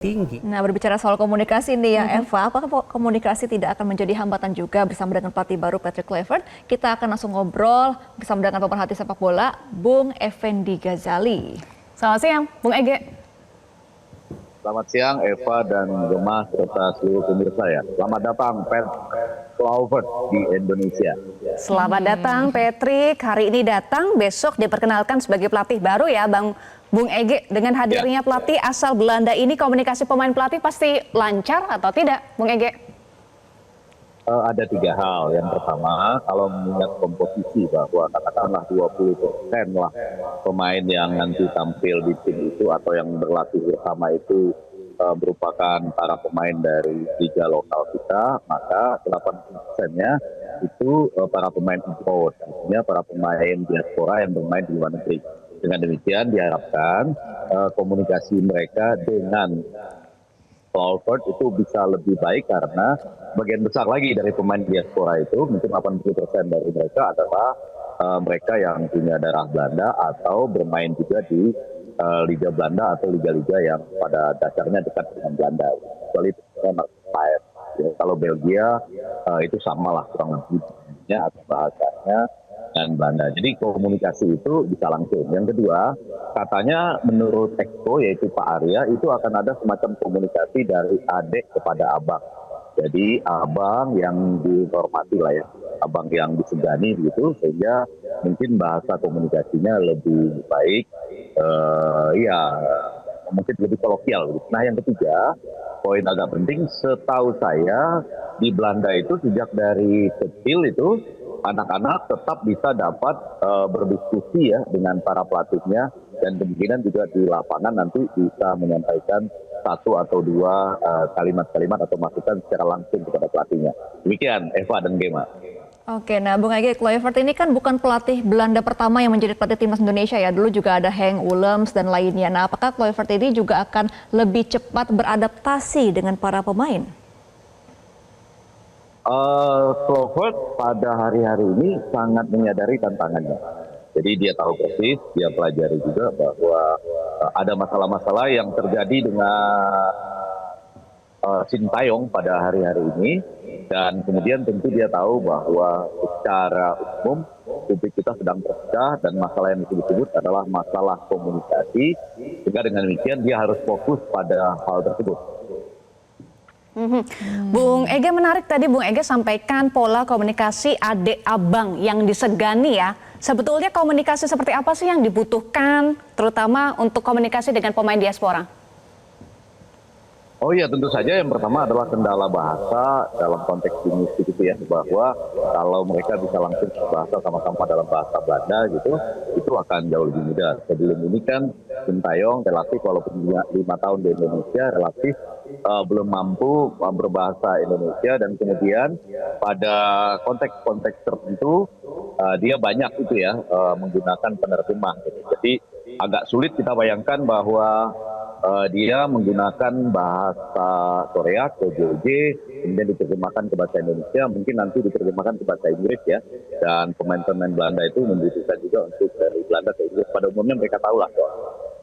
tinggi. Nah, berbicara soal komunikasi nih ya Eva, apakah komunikasi tidak akan menjadi hambatan juga bersama dengan pelatih baru Patrick Kluivert? Kita akan langsung ngobrol bersama dengan pemerhati sepak bola, Bung Effendi Ghazali. Selamat siang, Bung Ege. Selamat siang Eva dan Gemma serta seluruh pemirsa ya. Selamat datang Patrick Kluivert di Indonesia. Selamat datang Patrick, hari ini datang, besok diperkenalkan sebagai pelatih baru ya Bung Ege. Dengan hadirnya pelatih asal Belanda ini, komunikasi pemain pelatih pasti lancar atau tidak, Bung Ege? Ada tiga hal. Yang pertama, kalau mengingat komposisi bahwa katakanlah 20% lah pemain yang nanti tampil di tim itu atau yang berlatih bersama itu merupakan para pemain dari liga lokal kita, maka 80%-nya itu para pemain import, artinya para pemain diaspora yang bermain di luar negeri. Dengan demikian diharapkan komunikasi mereka dengan Kluivert itu bisa lebih baik karena bagian besar lagi dari pemain diaspora itu, mungkin 80% dari mereka adalah mereka yang punya darah Belanda atau bermain juga di Liga Belanda atau liga-liga yang pada dasarnya dekat dengan Belanda. Kecuali kalau Belgia itu samalah kurang lebihnya atau bahasanya dan Belanda. Jadi komunikasi itu bisa langsung. Yang kedua, katanya menurut Exco yaitu Pak Arya itu akan ada semacam komunikasi dari adik kepada abang. Jadi abang yang dihormati lah ya, abang yang disegani gitu, sehingga mungkin bahasa komunikasinya lebih baik, mungkin lebih kolokial. Gitu. Nah yang ketiga, poin agak penting, setahu saya di Belanda itu sejak dari kecil itu anak-anak tetap bisa dapat berdiskusi ya dengan para pelatihnya dan kemungkinan juga di lapangan nanti bisa menyampaikan satu atau dua kalimat-kalimat atau masukan secara langsung kepada pelatihnya. Demikian Eva dan Gemma. Oke, nah Bung Ege, Kluivert ini kan bukan pelatih Belanda pertama yang menjadi pelatih timnas Indonesia ya. Dulu juga ada Henk Willems dan lainnya. Nah, apakah Kluivert ini juga akan lebih cepat beradaptasi dengan para pemain? Kluivert pada hari-hari ini sangat menyadari tantangannya. Jadi dia tahu persis, dia pelajari juga bahwa ada masalah-masalah yang terjadi dengan Sintayong pada hari-hari ini. Dan kemudian tentu dia tahu bahwa secara umum publik kita sedang terpecah dan masalah yang disebut adalah masalah komunikasi. Sehingga dengan demikian dia harus fokus pada hal tersebut. Bung Ege, menarik tadi Bung Ege sampaikan pola komunikasi adik abang yang disegani ya. Sebetulnya komunikasi seperti apa sih yang dibutuhkan terutama untuk komunikasi dengan pemain diaspora? Oh iya, tentu saja yang pertama adalah kendala bahasa dalam konteks linguistik itu ya, bahwa kalau mereka bisa langsung berbahasa sama-sama dalam bahasa Belanda gitu, itu akan jauh lebih mudah. Sebelum ini kan Sintayong relatif walaupun 5 tahun di Indonesia relatif belum mampu berbahasa Indonesia dan kemudian pada konteks-konteks tertentu dia banyak itu ya menggunakan penerjemah. Gitu. Jadi agak sulit kita bayangkan bahwa dia menggunakan bahasa Korea, KJJ, kemudian diterjemahkan ke bahasa Indonesia, mungkin nanti diterjemahkan ke bahasa Inggris ya. Dan pemain-pemain Belanda itu membutuhkan juga untuk dari Belanda ke Inggris. Pada umumnya mereka tahu lah.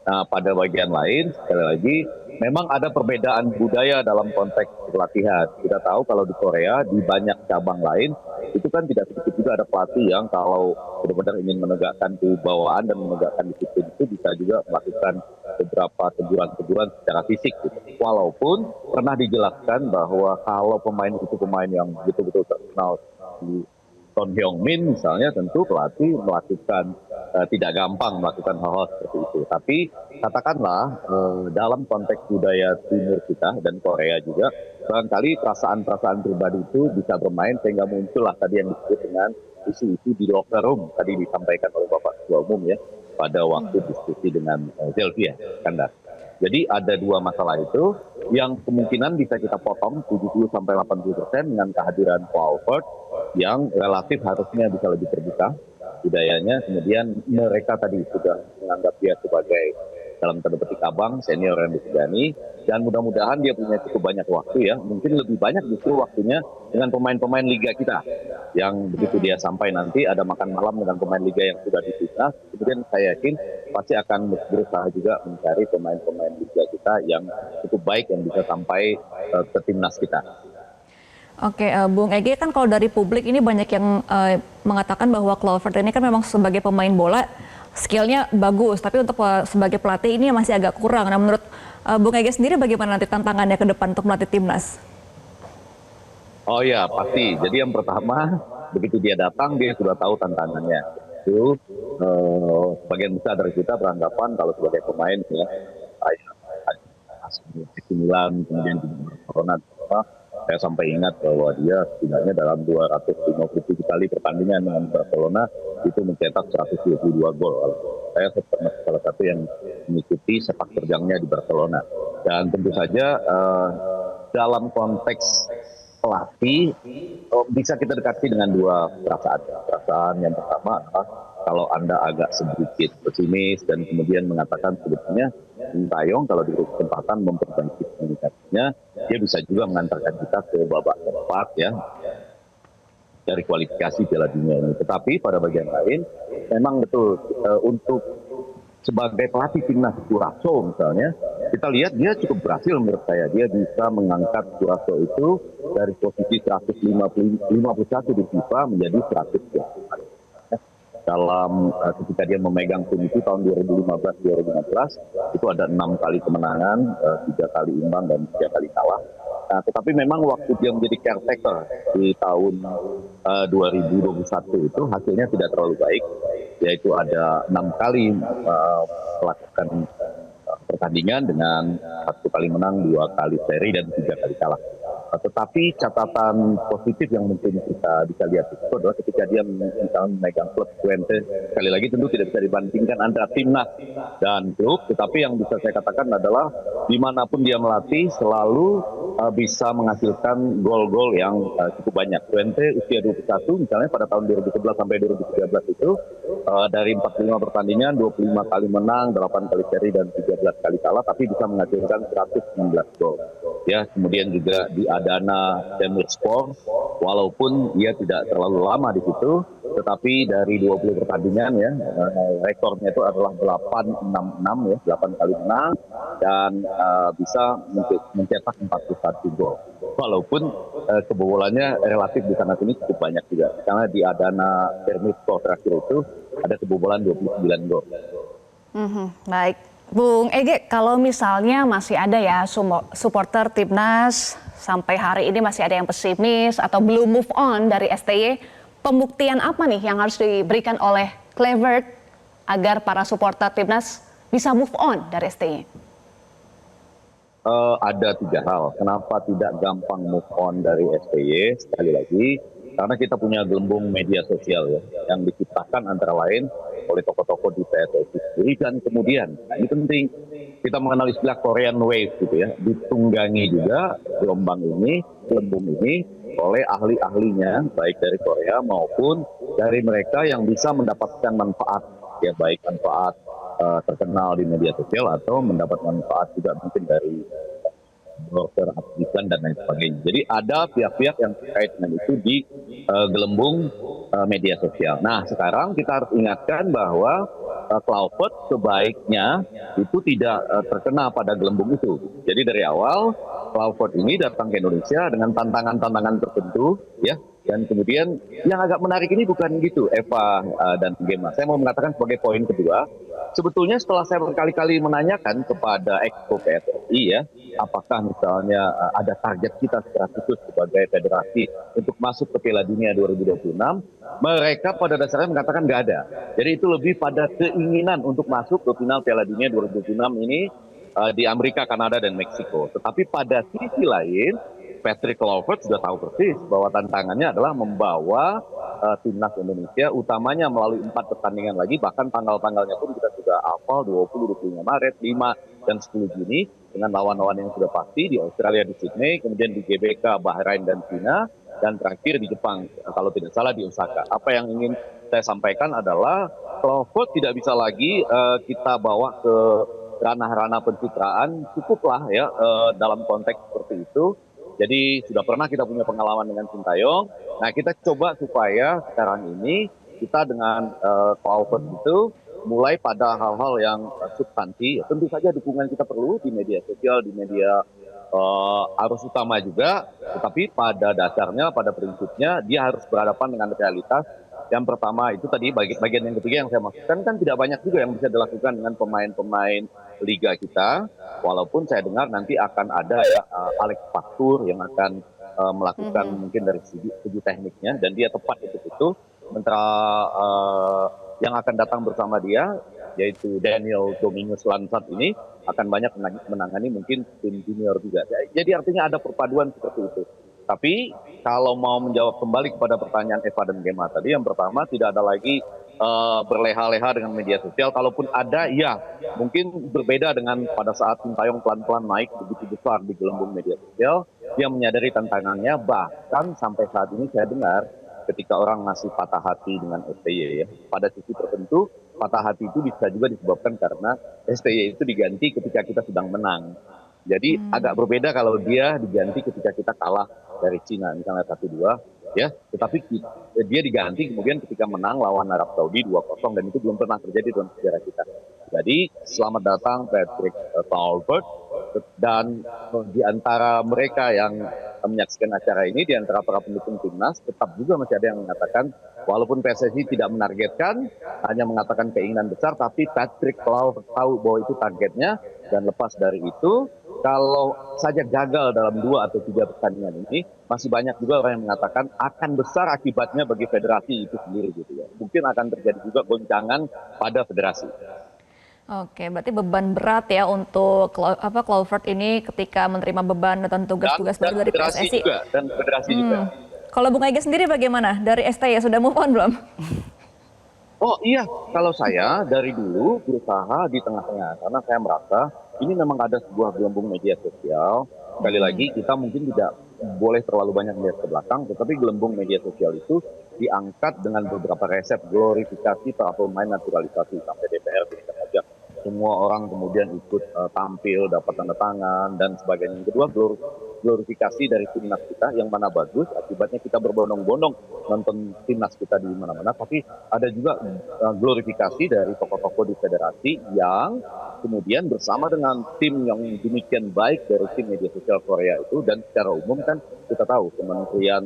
Nah pada bagian lain, sekali lagi, memang ada perbedaan budaya dalam konteks pelatihan. Kita tahu kalau di Korea, di banyak cabang lain, itu kan tidak sedikit juga ada pelatih yang kalau benar-benar ingin menegakkan kewibawaan dan menegakkan disiplin itu bisa juga melakukan beberapa teguran-teguran secara fisik. Gitu. Walaupun pernah dijelaskan bahwa kalau pemain itu pemain yang betul-betul terkenal di Son Heung-min misalnya, tentu pelatih melakukan tidak gampang melakukan hal-hal seperti itu. Tapi katakanlah dalam konteks budaya timur kita dan Korea juga, barangkali perasaan-perasaan pribadi itu bisa bermain sehingga muncullah tadi yang disebut dengan isu-isu di locker room, tadi disampaikan oleh Bapak Ketua Umum ya, pada waktu diskusi dengan Zelvia Skandar. Jadi ada dua masalah itu yang kemungkinan bisa kita potong 70-80% dengan kehadiran Kluivert yang relatif harusnya bisa lebih terbuka budayanya. Kemudian mereka tadi sudah menganggap dia sebagai dalam tanda petik abang, senior yang disegani, dan mudah-mudahan dia punya cukup banyak waktu ya, mungkin lebih banyak justru waktunya dengan pemain-pemain liga kita, yang begitu dia sampai nanti ada makan malam dengan pemain liga yang sudah di timnas, kemudian saya yakin pasti akan berusaha juga mencari pemain-pemain liga kita yang cukup baik yang bisa sampai ke timnas kita. Oke, Bung Ege, kan kalau dari publik ini banyak yang mengatakan bahwa Kluivert ini kan memang sebagai pemain bola skillnya bagus, tapi untuk sebagai pelatih ini masih agak kurang. Nah, menurut Bung Ege sendiri bagaimana nanti tantangannya ke depan untuk melatih timnas? Oh ya, pasti. Jadi yang pertama, begitu dia datang, dia sudah tahu tantangannya. Itu sebagian besar dari kita beranggapan kalau sebagai pemain ya, AC Milan, kemudian di Barcelona, saya sampai ingat bahwa dia setidaknya dalam 257 kali pertandingan dengan Barcelona itu mencetak 122 gol. Saya termasuk salah satu yang mengikuti sepak terjangnya di Barcelona. Dan tentu saja dalam konteks pelatih bisa kita dekati dengan dua perasaan. Perasaan yang pertama adalah kalau Anda agak sedikit pesimis dan kemudian mengatakan sebetulnya Sintayong kalau diberi kesempatan memperbaiki komunikasinya, dia bisa juga mengantarkan kita ke babak keempat ya dari kualifikasi Piala Dunia ini. Tetapi pada bagian lain memang betul untuk sebagai pelatih timnas Curaçao misalnya, kita lihat dia cukup berhasil menurut saya. Dia bisa mengangkat Curaçao itu dari posisi 151 di FIFA menjadi 100. Dalam ketika dia memegang tim itu tahun 2015-2016 itu ada 6 kali kemenangan, 3 kali imbang dan 3 kali kalah. Nah, tetapi memang waktu dia menjadi caretaker di tahun 2021 itu hasilnya tidak terlalu baik, yaitu ada 6 kali melakukan pertandingan dengan 1 kali menang, 2 kali seri dan 3 kali kalah. Tetapi catatan positif yang mungkin kita bisa lihat itu adalah ketika dia misalnya memegang klub Twente, sekali lagi tentu tidak bisa dibandingkan antara timnas dan klub, tetapi yang bisa saya katakan adalah dimanapun dia melatih selalu bisa menghasilkan gol-gol yang cukup banyak. Twente usia 21 misalnya pada tahun 2011 sampai 2013 itu dari 45 pertandingan 25 kali menang, 8 kali seri dan 13 kali kalah, tapi bisa menghasilkan 119 gol. Ya, kemudian juga di Adana Demirspor, walaupun dia tidak terlalu lama di situ, tetapi dari 20 pertandingan ya, rekornya itu adalah 866 ya, 8 kali menang dan bisa mencetak 41 gol. Walaupun kebobolannya relatif di sana sini cukup banyak juga. Karena di Adana Demirspor terakhir itu ada kebobolan 29 gol. Baik. Bung Ege, kalau misalnya masih ada ya supporter timnas sampai hari ini masih ada yang pesimis atau belum move on dari STY, pembuktian apa nih yang harus diberikan oleh Kluivert agar para supporter timnas bisa move on dari STY? Ada 3 hal. Kenapa tidak gampang move on dari STY? Sekali lagi, karena kita punya gelembung media sosial ya, yang diciptakan antara lain oleh tokoh-tokoh di PSSI sendiri, dan kemudian ini penting kita mengenal istilah Korean Wave gitu ya, ditunggangi juga gelembung ini oleh ahli-ahlinya baik dari Korea maupun dari mereka yang bisa mendapatkan manfaat ya, baik manfaat terkenal di media sosial atau mendapat manfaat juga mungkin dari broker, aktifan dan lain sebagainya. Jadi ada pihak-pihak yang terkait dengan itu di gelembung media sosial. Nah, sekarang kita harus ingatkan bahwa Kluivert sebaiknya itu tidak terkena pada gelembung itu. Jadi dari awal Kluivert ini datang ke Indonesia dengan tantangan-tantangan tertentu ya. Dan kemudian yang agak menarik ini bukan gitu, Eva dan Gemma. Saya mau mengatakan sebagai poin kedua, sebetulnya setelah saya berkali-kali menanyakan kepada Exco PSSI ya, apakah misalnya ada target kita secara khusus sebagai federasi untuk masuk ke Piala Dunia 2026, mereka pada dasarnya mengatakan nggak ada. Jadi itu lebih pada keinginan untuk masuk ke final Piala Dunia 2026 ini di Amerika, Kanada, dan Meksiko. Tetapi pada sisi lain, Patrick Kluivert sudah tahu persis bahwa tantangannya adalah membawa timnas Indonesia utamanya melalui 4 pertandingan lagi, bahkan tanggal-tanggalnya pun kita sudah hafal 20, 25 Maret, 5 dan 10 Juni dengan lawan-lawan yang sudah pasti di Australia di Sydney, kemudian di GBK, Bahrain dan China, dan terakhir di Jepang kalau tidak salah di Osaka. Apa yang ingin saya sampaikan adalah Kluivert tidak bisa lagi kita bawa ke ranah-ranah pencitraan cukuplah ya dalam konteks seperti itu. Jadi sudah pernah kita punya pengalaman dengan Sintayong. Nah kita coba supaya sekarang ini kita dengan Kluivert itu mulai pada hal-hal yang substansi. Ya, tentu saja dukungan kita perlu di media sosial, di media arus utama juga. Tetapi pada dasarnya, pada prinsipnya dia harus berhadapan dengan realitas. Yang pertama itu tadi bagian yang ketiga yang saya maksudkan kan tidak banyak juga yang bisa dilakukan dengan pemain-pemain liga kita. Walaupun saya dengar nanti akan ada ya Alex Pastur yang akan melakukan mungkin dari segi tekniknya dan dia tepat untuk itu. Sementara yang akan datang bersama dia yaitu Daniel Dominguez Lansat ini akan banyak menangani mungkin tim junior juga. Jadi artinya ada perpaduan seperti itu. Tapi kalau mau menjawab kembali kepada pertanyaan Eva dan Gemma tadi, yang pertama tidak ada lagi berleha-leha dengan media sosial. Kalaupun ada, ya mungkin berbeda dengan pada saat Sintayong pelan-pelan naik begitu besar di gelembung media sosial. Dia menyadari tantangannya, bahkan sampai saat ini saya dengar ketika orang ngasih patah hati dengan STY ya, pada sisi tertentu patah hati itu bisa juga disebabkan karena STY itu diganti ketika kita sedang menang. Jadi agak berbeda kalau dia diganti ketika kita kalah dari Cina misalnya 1-2 ya, tetapi dia diganti kemudian ketika menang lawan Arab Saudi 2-0 dan itu belum pernah terjadi dalam sejarah kita. Jadi selamat datang Patrick Kluivert, dan di antara mereka yang menyaksikan acara ini, di antara para pendukung timnas tetap juga masih ada yang mengatakan walaupun PSSI tidak menargetkan, hanya mengatakan keinginan besar, tapi Patrick Kluivert tahu bahwa itu targetnya dan lepas dari itu kalau saja gagal dalam 2 atau 3 pertandingan ini, masih banyak juga orang yang mengatakan akan besar akibatnya bagi federasi itu sendiri gitu ya. Mungkin akan terjadi juga goncangan pada federasi. Oke, berarti beban berat ya untuk Kluivert ini ketika menerima beban dan tugas-tugas baru dari PSSI. Dan federasi juga. Kalau Bung Ege sendiri bagaimana? Dari STY sudah move on belum? Oh iya, kalau saya dari dulu berusaha di tengah-tengah karena saya merasa ini memang ada sebuah gelembung media sosial. Sekali lagi kita mungkin tidak boleh terlalu banyak melihat ke belakang, tetapi gelembung media sosial itu diangkat dengan beberapa resep glorifikasi para pemain naturalisasi sampai DPR tingkat saja. Semua orang kemudian ikut tampil, dapat tanda tangan dan sebagainya. Yang kedua, glorifikasi dari timnas kita yang mana bagus, akibatnya kita berbondong-bondong nonton timnas kita di mana-mana. Tapi ada juga glorifikasi dari tokoh-tokoh di federasi yang kemudian bersama dengan tim yang demikian baik dari tim media sosial Korea itu, dan secara umum kan kita tahu Kementerian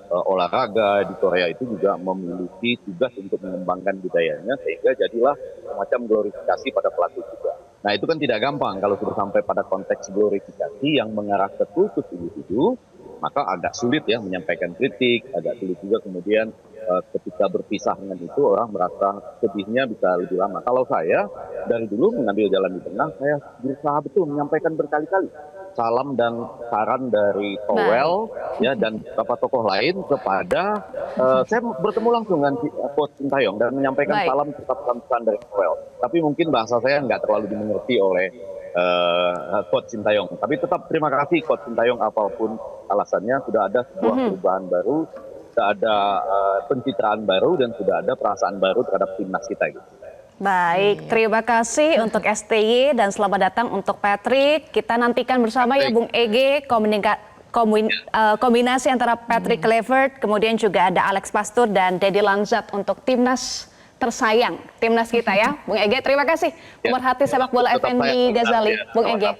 Olahraga di Korea itu juga memiliki tugas untuk mengembangkan budayanya, sehingga jadilah semacam glorifikasi pada pelatih juga. Nah itu kan tidak gampang kalau sudah sampai pada konteks glorifikasi yang mengarah ke kultus individu, maka agak sulit ya menyampaikan kritik, agak sulit juga kemudian ketika berpisah dengan itu orang merasa sedihnya bisa lebih lama. Kalau saya dari dulu mengambil jalan di tengah, saya berusaha betul menyampaikan berkali-kali salam dan saran dari Towel ya dan beberapa tokoh lain kepada saya bertemu langsung dengan Coach Sintayong dan menyampaikan salam serta pesan dari Towel. Tapi mungkin bahasa saya nggak terlalu dimengerti oleh Coach Sintayong. Tapi tetap terima kasih Coach Sintayong, apapun alasannya sudah ada sebuah perubahan baru, sudah ada pencitraan baru dan sudah ada perasaan baru terhadap timnas kita gitu. Baik, terima kasih untuk STY dan selamat datang untuk Patrick. Kita nantikan bersama ya Bung Ege kombinasi antara Patrick Kluivert, kemudian juga ada Alex Pastur dan Deddy Lansat untuk timnas tersayang, timnas kita ya. Bung Ege, terima kasih. Pemerhati sepak bola Effendi Ghazali, Bung Ege.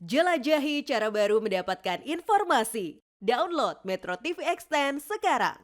Jelajahi cara baru mendapatkan informasi. Download Metro TV Extend sekarang.